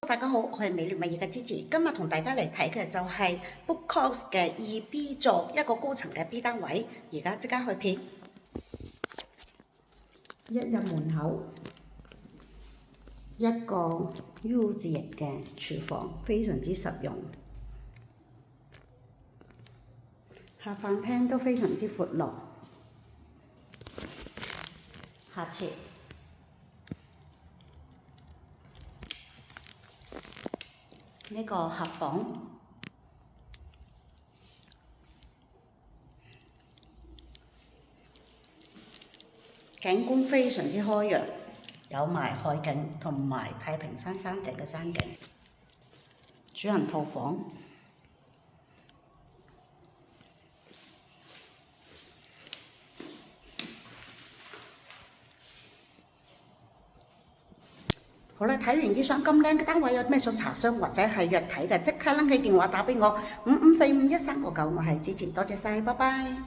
大家好，我係美聯物業嘅芝芝，今日同大家嚟睇嘅就係 Bookcourse 嘅 2B 座一個高層嘅 B 單位，而家即刻去片。一入門口，一個 U 字形嘅廚房，非常之實用。下飯廳都非常之闊落，下設。呢個客房，景觀非常之開揚，有埋海景同埋太平山山頂嘅山景。主人套房，好啦，睇完啲相咁靚嘅單位，有咩想查詢或者係約睇嘅，即刻拎起電話打俾我，55451359，我係芝芝，多謝晒，拜拜。